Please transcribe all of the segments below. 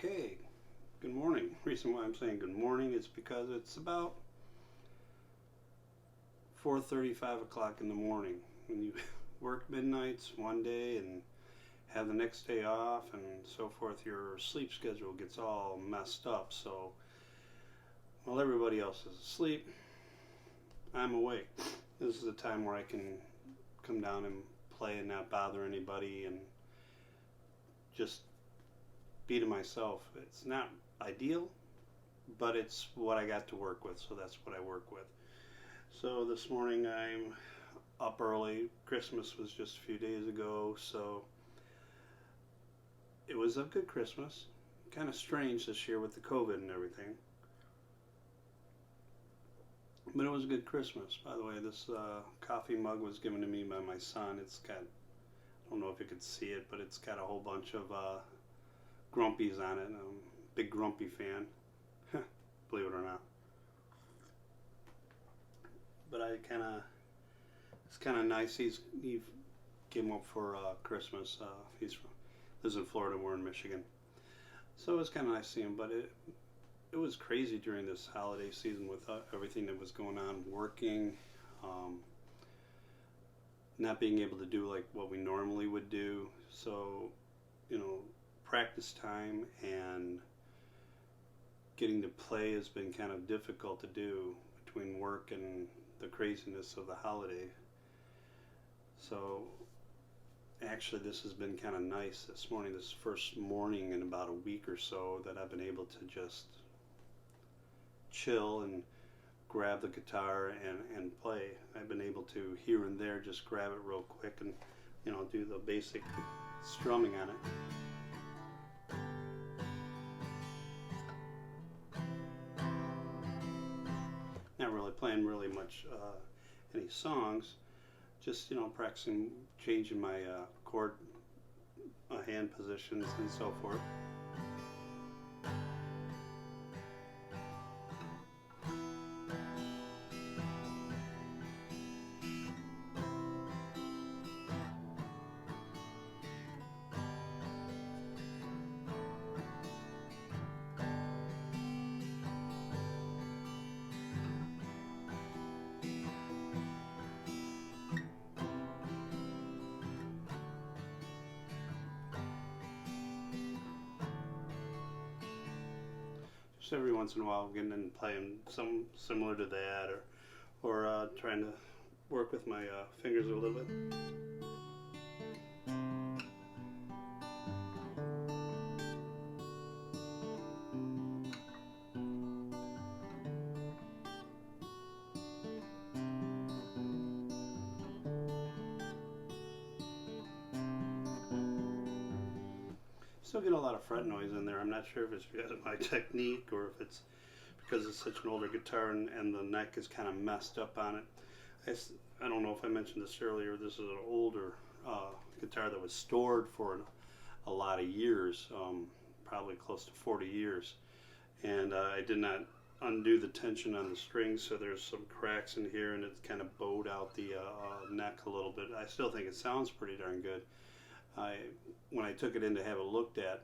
Okay, good morning. Reason why I'm saying good morning is because it's about 4:30, 5 o'clock in the morning. When you work midnights one day and have the next day off and so forth, your sleep schedule gets all messed up. So while everybody else is asleep, I'm awake. This is a time where I can come down and play and not bother anybody and just be to myself. It's not ideal, but it's what I got to work with, so that's what I work with. So this morning I'm up early. Christmas was just a few days ago, so it was a good Christmas. Kind of strange this year with the COVID and everything, but it was a good Christmas. By the way, this coffee mug was given to me by my son. It's got, I don't know if you could see it, but it's got a whole bunch of Grumpies on it. I'm a big Grumpy fan, believe it or not. But it's kind of nice. He came up for Christmas. Lives in Florida. We're in Michigan, so it was kind of nice to see him. But it was crazy during this holiday season with everything that was going on, working, not being able to do like what we normally would do. So, practice time and getting to play has been kind of difficult to do between work and the craziness of the holiday. So actually this has been kind of nice this morning, this first morning in about a week or so that I've been able to just chill and grab the guitar and play. I've been able to here and there just grab it real quick and do the basic strumming on it. Not really playing really much any songs, just practicing changing my chord hand positions and so forth. Just every once in a while getting in and playing some similar to that, or trying to work with my fingers a little bit. Still get a lot of fret noise in there. I'm not sure if it's because of my technique or if it's because it's such an older guitar and the neck is kind of messed up on it. I don't know if I mentioned this earlier. This is an older guitar that was stored for a lot of years, probably close to 40 years. And I did not undo the tension on the strings, so there's some cracks in here and it's kind of bowed out the neck a little bit. I still think it sounds pretty darn good. When I took it in to have it looked at,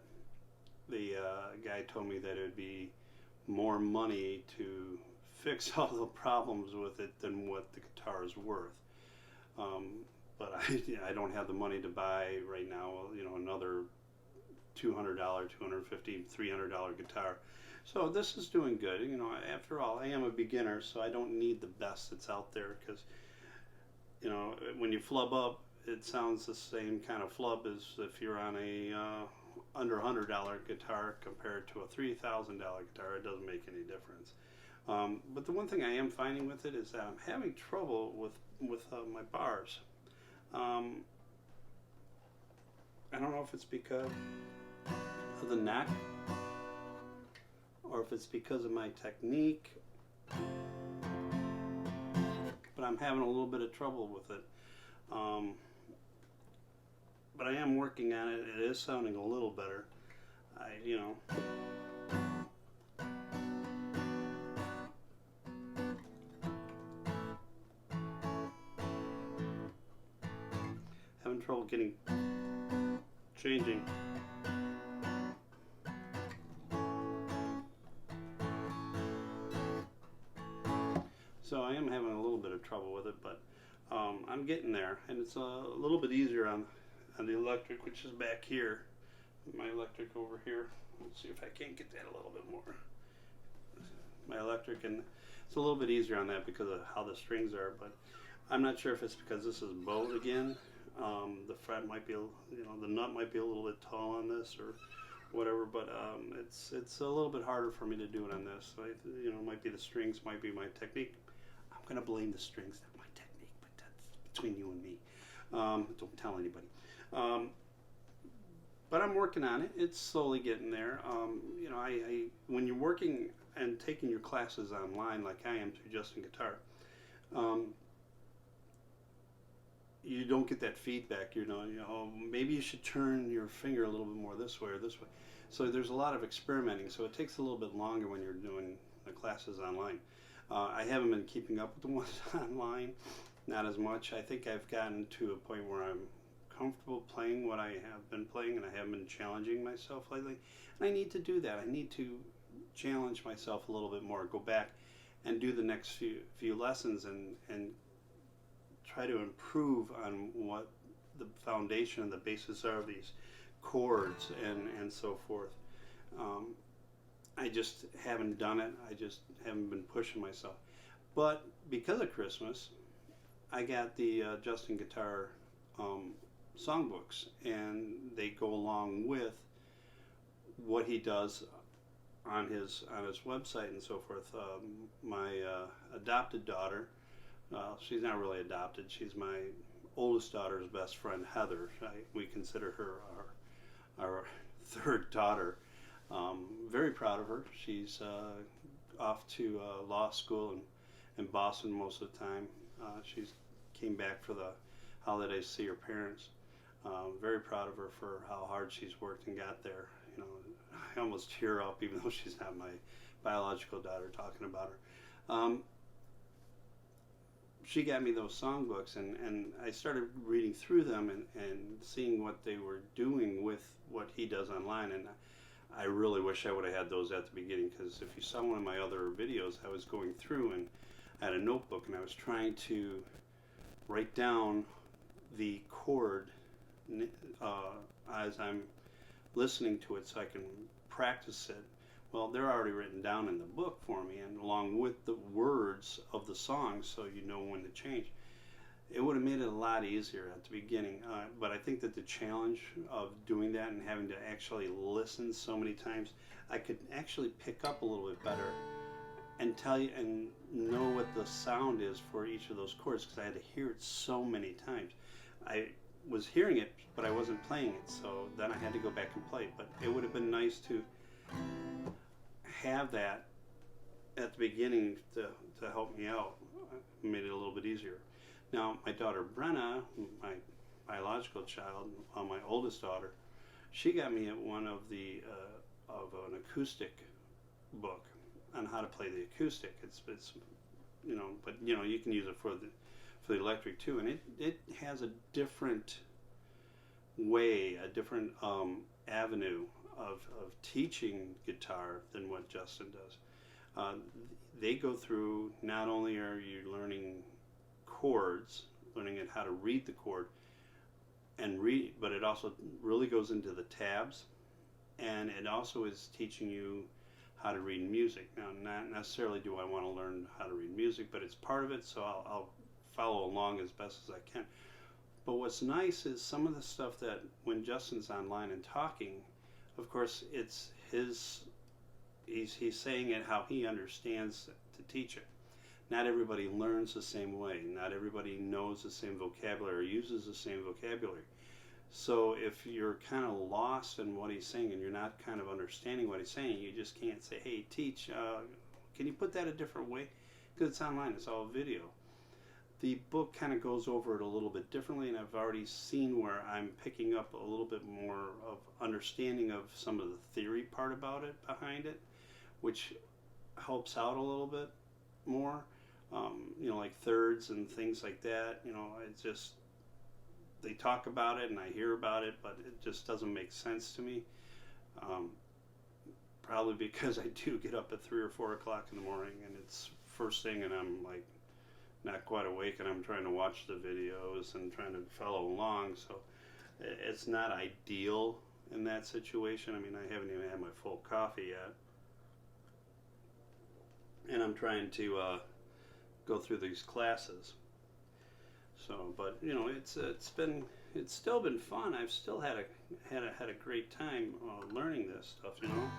the guy told me that it would be more money to fix all the problems with it than what the guitar is worth. But I don't have the money to buy right now, another $200, $250, $300 guitar. So this is doing good. After all, I am a beginner, so I don't need the best that's out there because, when you flub up, it sounds the same kind of flub as if you're on a under $100 guitar compared to a $3,000 guitar. It doesn't make any difference. But the one thing I am finding with it is that I'm having trouble with my bars. I don't know if it's because of the neck or if it's because of my technique, but I'm having a little bit of trouble with it. But I am working on it. It is sounding a little better. Having trouble changing So I am having a little bit of trouble with it, but I'm getting there, and it's a little bit easier on the electric, which is back here. My electric over here. Let's see if I can't get that a little bit more. My electric, and it's a little bit easier on that because of how the strings are, but I'm not sure if it's because this is bowed again. The fret might be, the nut might be a little bit tall on this or whatever, but it's a little bit harder for me to do it on this. So it might be the strings, might be my technique. I'm gonna blame the strings, not my technique, but that's between you and me. Don't tell anybody. But I'm working on it. It's slowly getting there. When you're working and taking your classes online, like I am through Justin Guitar, you don't get that feedback. Maybe you should turn your finger a little bit more this way or this way. So there's a lot of experimenting. So it takes a little bit longer when you're doing the classes online. I haven't been keeping up with the ones online, not as much. I think I've gotten to a point where I'm comfortable playing what I have been playing, and I haven't been challenging myself lately. And I need to do that. I need to challenge myself a little bit more, go back and do the next few lessons and try to improve on what the foundation and the basis are of these chords and so forth. I just haven't done it. I just haven't been pushing myself. But because of Christmas, I got the Justin Guitar songbooks, and they go along with what he does on his website and so forth. My adopted daughter, she's not really adopted. She's my oldest daughter's best friend, Heather. We consider her our third daughter. Very proud of her. She's off to law school in Boston most of the time. She's came back for the holidays to see her parents. Very proud of her for how hard she's worked and got there. I almost tear up even though she's not my biological daughter talking about her. She got me those songbooks, and I started reading through them and seeing what they were doing with what he does online. And I really wish I would have had those at the beginning, because if you saw one of my other videos, I was going through and I had a notebook and I was trying to write down the chord as I'm listening to it so I can practice it. Well, they're already written down in the book for me, and along with the words of the song, so you know when to change. It would have made it a lot easier at the beginning, but I think that the challenge of doing that and having to actually listen so many times, I could actually pick up a little bit better and tell you and know what the sound is for each of those chords, because I had to hear it so many times. I was hearing it, but I wasn't playing it, so then I had to go back and play it. But it would have been nice to have that at the beginning to help me out. It made it a little bit easier. Now, my daughter Brenna, my biological child, my oldest daughter, she got me one of an acoustic book on how to play the acoustic. It's but you can use it for the electric too, and it has a different way, a different avenue of teaching guitar than what Justin does. They go through, not only are you learning chords, learning how to read the chord and read, but it also really goes into the tabs, and it also is teaching you how to read music. Now, not necessarily do I want to learn how to read music, but it's part of it, so I'll follow along as best as I can. But what's nice is some of the stuff that when Justin's online and talking, of course, it's he's saying it how he understands to teach it. Not everybody learns the same way. Not everybody knows the same vocabulary or uses the same vocabulary. So if you're kind of lost in what he's saying and you're not kind of understanding what he's saying, you just can't say, hey, teach, can you put that a different way? Because it's online, it's all video. The book kind of goes over it a little bit differently, and I've already seen where I'm picking up a little bit more of understanding of some of the theory part about it, behind it, which helps out a little bit more. Like thirds and things like that. It's just, they talk about it and I hear about it, but it just doesn't make sense to me. Probably because I do get up at 3 or 4 o'clock in the morning and it's first thing, and I'm like not quite awake, and I'm trying to watch the videos and trying to follow along. So it's not ideal in that situation. I mean, I haven't even had my full coffee yet, and I'm trying to go through these classes. So, but you know, it's still been fun. I've still had a great time learning this stuff. You know.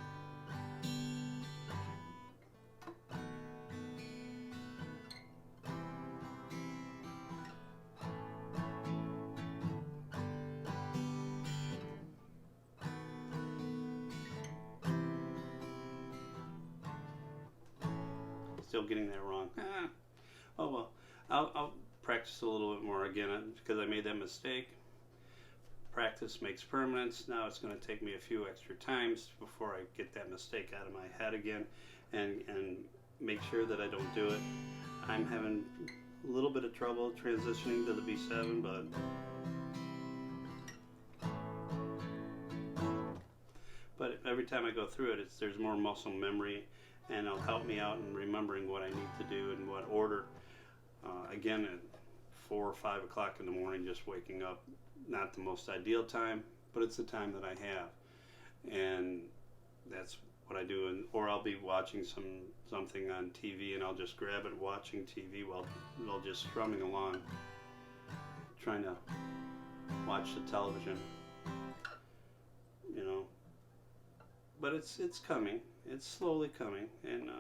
Still getting that wrong. Oh well, I'll practice a little bit more again because I made that mistake. Practice makes permanence. Now it's going to take me a few extra times before I get that mistake out of my head again, and make sure that I don't do it. I'm having a little bit of trouble transitioning to the B7, but every time I go through it, there's more muscle memory, and it'll help me out in remembering what I need to do in what order. Again, at 4 or 5 o'clock in the morning, just waking up, not the most ideal time, but it's the time that I have, and that's what I do. Or I'll be watching something on TV, and I'll just grab it watching TV while just strumming along, trying to watch the television. You know, but it's coming. It's slowly coming, and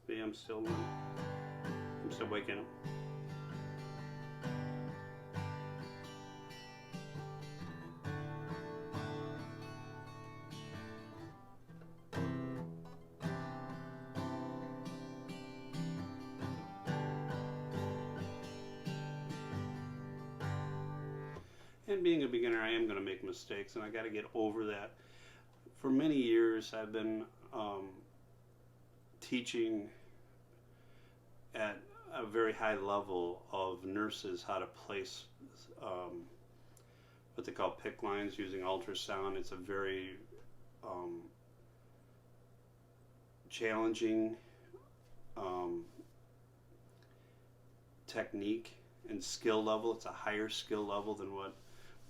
yeah, I'm still waking up. And being a beginner, I am going to make mistakes, and I got to get over that. For many years, I've been teaching at a very high level of nurses how to place what they call PICC lines using ultrasound. It's a very challenging technique and skill level. It's a higher skill level than what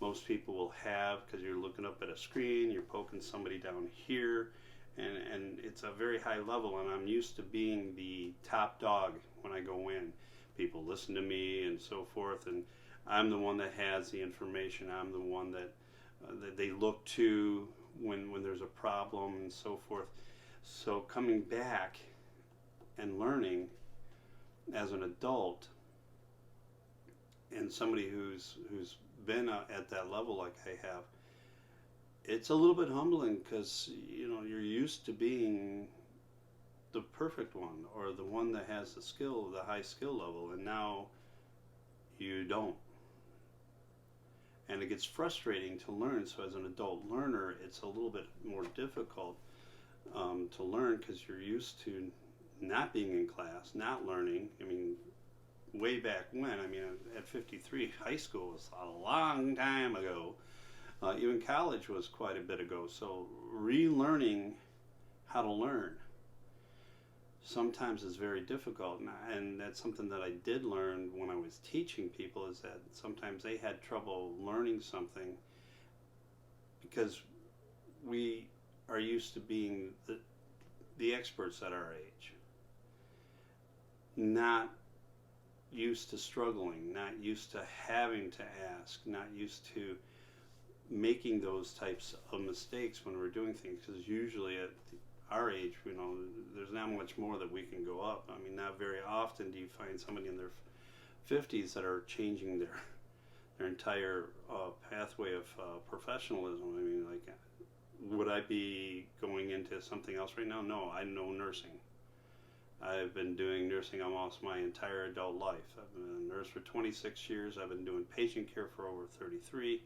most people will have, because you're looking up at a screen, you're poking somebody down here, and it's a very high level, and I'm used to being the top dog when I go in. People listen to me and so forth, and I'm the one that has the information. I'm the one that they look to when there's a problem and so forth. So coming back and learning as an adult, and somebody who's been at that level like I have, it's a little bit humbling, because you know, you're used to being the perfect one, or the one that has the skill, the high skill level, and now you don't. And it gets frustrating to learn. So as an adult learner, it's a little bit more difficult to learn, because you're used to not being in class, not learning. I mean, way back when, I mean, at 53, high school was a long time ago. Even college was quite a bit ago. So relearning how to learn sometimes is very difficult, and that's something that I did learn when I was teaching people, is that sometimes they had trouble learning something because we are used to being the experts at our age, not used to struggling, not used to having to ask, not used to making those types of mistakes when we're doing things, because usually at our age, you know, there's not much more that we can go up. I mean, not very often do you find somebody in their 50s that are changing their entire pathway of professionalism. I mean, like, would I be going into something else right now? No, I know nursing. I've been doing nursing almost my entire adult life. I've been a nurse for 26 years. I've been doing patient care for over 33.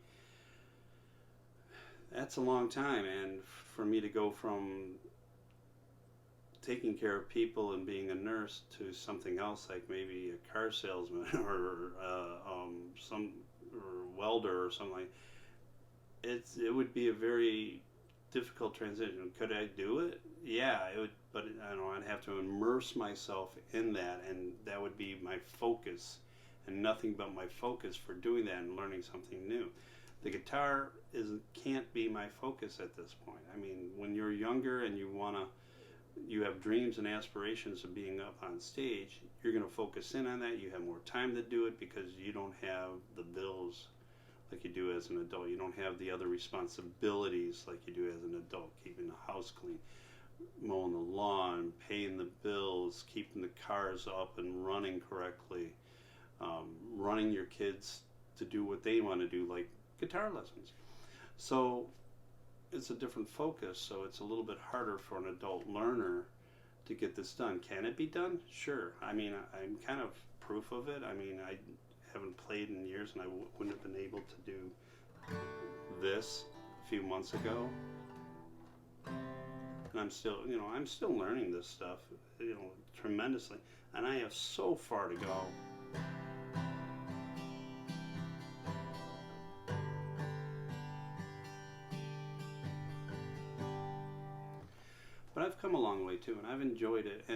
That's a long time, and for me to go from taking care of people and being a nurse to something else, like maybe a car salesman or some or welder or something like. It would be a very difficult transition. Could I do it? Yeah, it would, but I don't know, I'd have to immerse myself in that, and that would be my focus, and nothing but my focus for doing that and learning something new. The guitar can't be my focus at this point. I mean, when you're younger and you have dreams and aspirations of being up on stage, you're going to focus in on that. You have more time to do it because you don't have the bills like you do as an adult. You don't have the other responsibilities like you do as an adult, keeping the house clean, mowing the lawn, paying the bills, keeping the cars up and running correctly, running your kids to do what they want to do, like guitar lessons. So it's a different focus, so it's a little bit harder for an adult learner to get this done. Can it be done? Sure. I mean, I'm kind of proof of it. I mean, I haven't played in years, and I wouldn't have been able to do this a few months ago. And I'm still learning this stuff, tremendously. And I have so far to go. But I've come a long way too, and I've enjoyed it.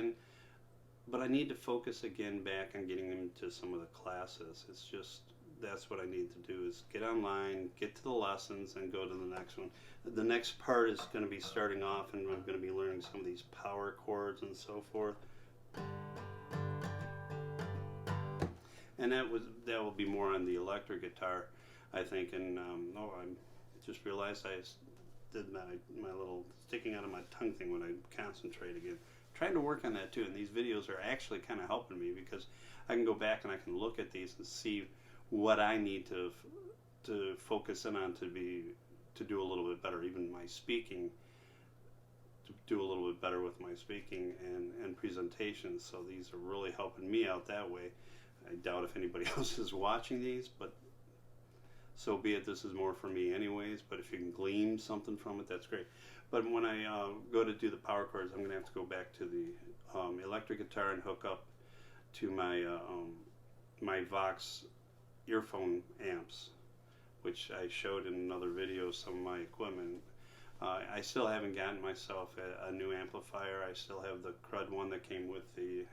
But I need to focus again back on getting into some of the classes. It's just, that's what I need to do, is get online, get to the lessons, and go to the next one. The next part is going to be starting off, and I'm going to be learning some of these power chords and so forth. And that will be more on the electric guitar, I think. And I just realized I did my little sticking out of my tongue thing when I concentrate again. Trying to work on that too, and these videos are actually kind of helping me, because I can go back and I can look at these and see what I need to focus in on to do a little bit better, even my speaking, to do a little bit better with my speaking and presentations. So these are really helping me out that way. I doubt if anybody else is watching these, but so be it. This is more for me anyways, but if you can glean something from it, that's great. But when I go to do the power chords, I'm going to have to go back to the electric guitar and hook up to my my Vox earphone amps, which I showed in another video, some of my equipment. I still haven't gotten myself a new amplifier. I still have the crud one that came with the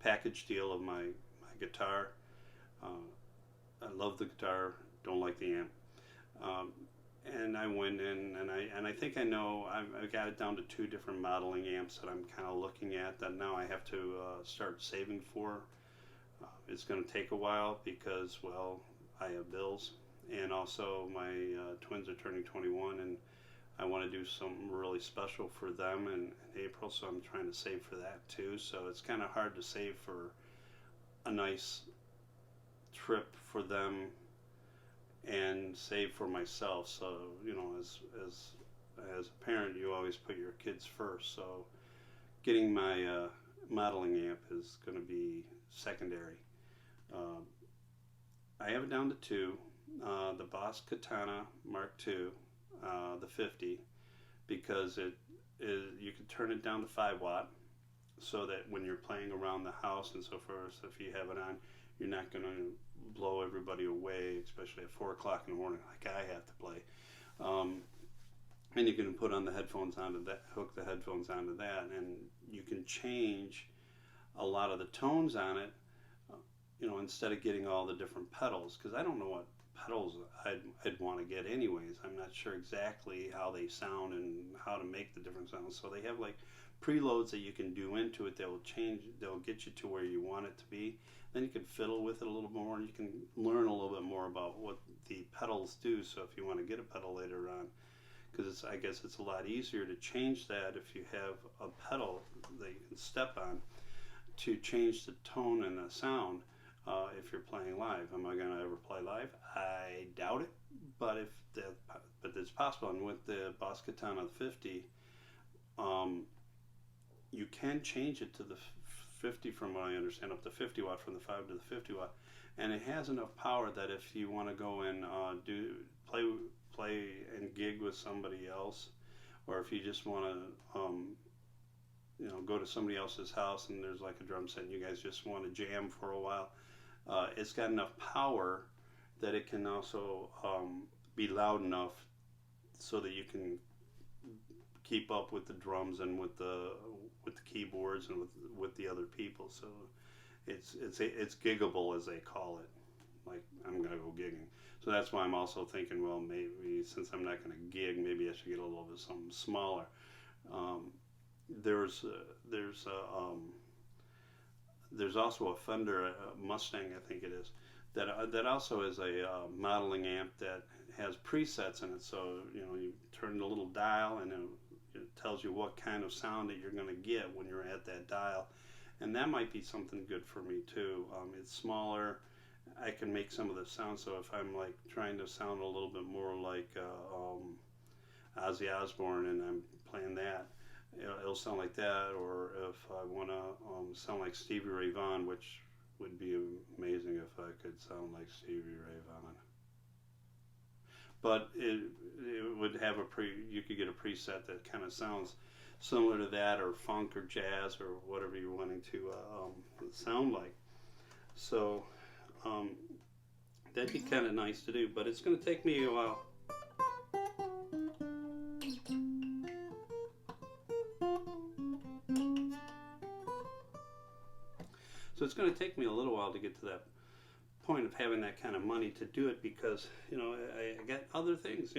package deal of my guitar. I love the guitar, don't like the amp. And I went in, and I think I know, I got it down to 2 different modeling amps that I'm kind of looking at that now I have to start saving for. It's going to take a while because, well, I have bills, and also my twins are turning 21, and I want to do something really special for them in April, so I'm trying to save for that too. So it's kind of hard to save for a nice trip for them and save for myself. So, as a parent, you always put your kids first. So getting my modeling amp is going to be secondary. I have it down to 2. The Boss Katana Mark II, the 50, because you can turn it down to 5 watt, so that when you're playing around the house and so forth, so if you have it on, you're not going to blow everybody away, especially at 4 o'clock in the morning like I have to play. And you can put on the headphones onto that, hook the headphones onto that, and you can change a lot of the tones on it, instead of getting all the different pedals, because I don't know what pedals I'd want to get anyways. I'm not sure exactly how they sound and how to make the different sounds. So they have like preloads that you can do into it that will change, they'll get you to where you want it to be. Then you can fiddle with it a little more, and you can learn a little bit more about what the pedals do. So if you want to get a pedal later on, because I guess it's a lot easier to change that if you have a pedal that you can step on to change the tone and the sound. If you're playing live, am I going to ever play live? I doubt it, but it's possible. And with the Boss Katana 50, you can change it to the 50, from what I understand, up to 50 watt, from the 5 to the 50 watt, and it has enough power that if you want to go and play and gig with somebody else, or if you just want to go to somebody else's house and there's like a drum set and you guys just want to jam for a while. It's got enough power that it can also be loud enough so that you can keep up with the drums and with the keyboards and with the other people. So it's giggable, as they call it. Like, I'm gonna go gigging. So that's why I'm also thinking, well, maybe since I'm not gonna gig, maybe I should get a little bit something smaller. Um, there's there's also a Fender Mustang, I think it is, that also is a modeling amp that has presets in it. So you turn the little dial and it tells you what kind of sound that you're going to get when you're at that dial, and that might be something good for me too. It's smaller. I can make some of the sound. So if I'm like trying to sound a little bit more like Ozzy Osbourne and I'm playing that, it'll sound like that. Or if I want to sound like Stevie Ray Vaughan, which would be amazing if I could sound like Stevie Ray Vaughan. But it would have you could get a preset that kind of sounds similar to that, or funk or jazz or whatever you're wanting to sound like. So that'd be kind of nice to do, but it's going to take me a while. So it's going to take me a little while to get to that point of having that kind of money to do it, because I got other things.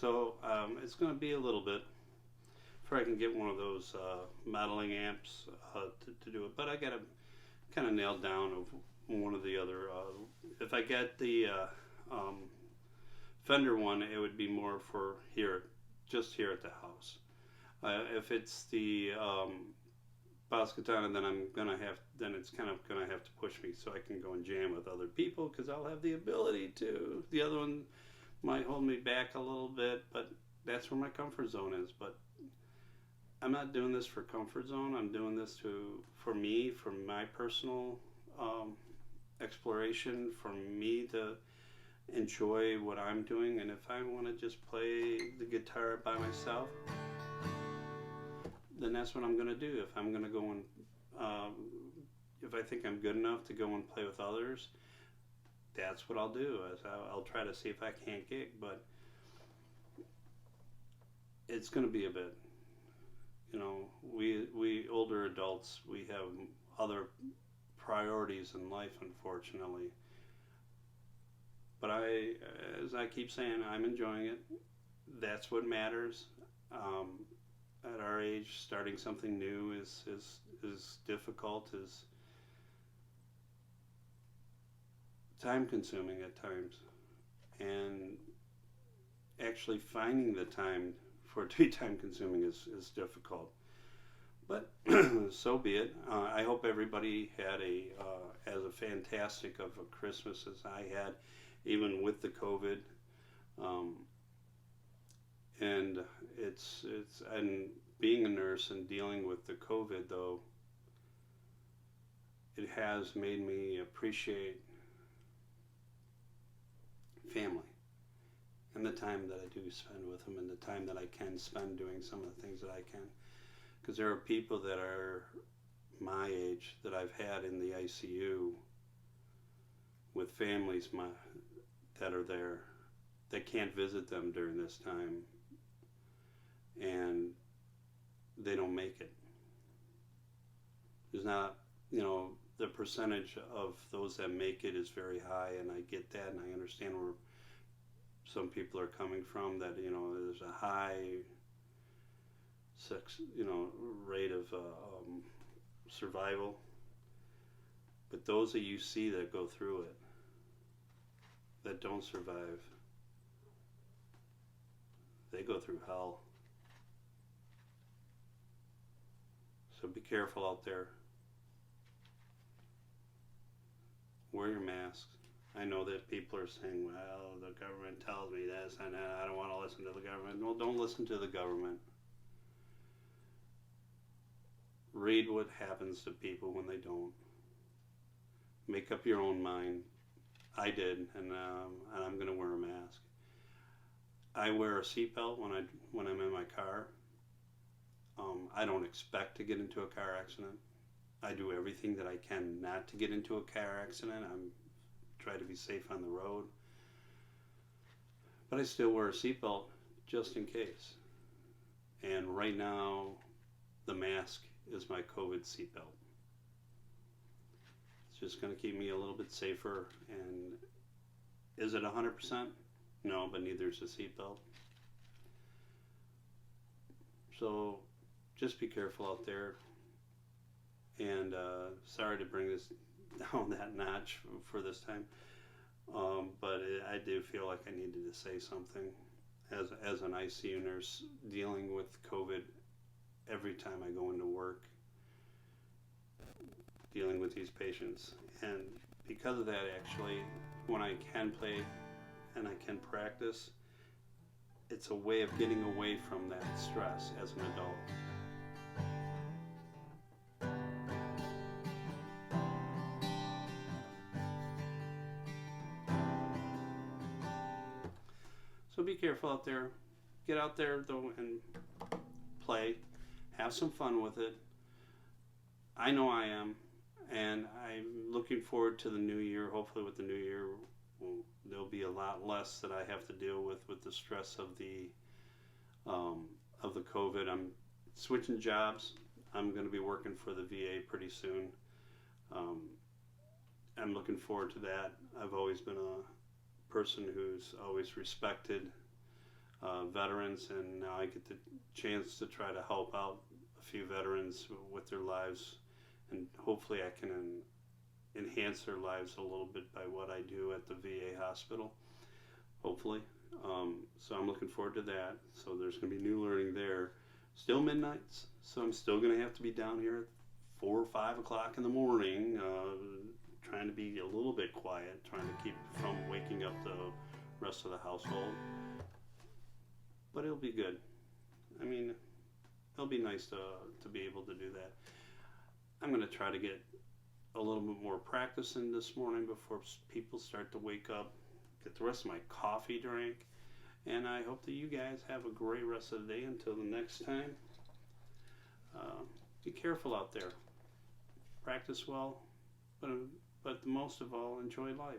So it's going to be a little bit before I can get one of those modeling amps to do it. But I got to kind of nail down of one of the other. If I get the Fender one, it would be more for just here at the house. If it's the Boss Katana, then it's kind of gonna have to push me so I can go and jam with other people, because I'll have the ability to. The other one might hold me back a little bit, but that's where my comfort zone is. But I'm not doing this for comfort zone. I'm doing this for me, for my personal exploration, for me to enjoy what I'm doing. And if I want to just play the guitar by myself, then that's what I'm going to do. If I'm going to go and if I think I'm good enough to go and play with others, that's what I'll do. I'll try to see if I can't gig, but it's going to be a bit. We older adults, we have other priorities in life, unfortunately. But as I keep saying, I'm enjoying it. That's what matters. At our age, starting something new is difficult, is time consuming at times, and actually finding the time for it to be time consuming is difficult. But so be it. I hope everybody had as a fantastic of a Christmas as I had, even with the COVID. And and being a nurse and dealing with the COVID, though, it has made me appreciate family and the time that I do spend with them, and the time that I can spend doing some of the things that I can. Because there are people that are my age that I've had in the ICU with families that are there that can't visit them during this time, and they don't make it. There's not, the percentage of those that make it is very high, and I get that, and I understand where some people are coming from, that, there's a high rate of survival. But those that you see that go through it, that don't survive, they go through hell. So be careful out there. wear your masks. I know that people are saying, well, the government tells me this, and I don't want to listen to the government. Well, don't listen to the government. Read what happens to people when they don't. Make up your own mind. I did, and I'm going to wear a mask. I wear a seatbelt when I'm in my car. I don't expect to get into a car accident. I do everything that I can not to get into a car accident. I'm try to be safe on the road. But I still wear a seatbelt just in case. And right now, the mask is my COVID seatbelt. It's just going to keep me a little bit safer. And is it 100%? No, but neither is the seatbelt. So just be careful out there. And sorry to bring this down that notch for this time, but I do feel like I needed to say something as an ICU nurse dealing with COVID every time I go into work, dealing with these patients. And because of that, actually, when I can play and I can practice, it's a way of getting away from that stress as an adult. So be careful out there. Get out there though and play. Have some fun with it. I know I am, and I'm looking forward to the new year. Hopefully with the new year, there'll be a lot less that I have to deal with the stress of the COVID. I'm switching jobs. I'm going to be working for the VA pretty soon. I'm looking forward to that. I've always been a person who's always respected veterans, and now I get the chance to try to help out a few veterans with their lives, and hopefully I can enhance their lives a little bit by what I do at the VA hospital, hopefully. So I'm looking forward to that. So there's going to be new learning there. Still midnights, so I'm still going to have to be down here at 4 or 5 o'clock in the morning, trying to be a little bit quiet, trying to keep from waking up the rest of the household. But it'll be good. I mean, it'll be nice to be able to do that. I'm going to try to get a little bit more practice in this morning before people start to wake up, get the rest of my coffee drank, and I hope that you guys have a great rest of the day until the next time. Be careful out there. Practice well, but most of all, enjoy life.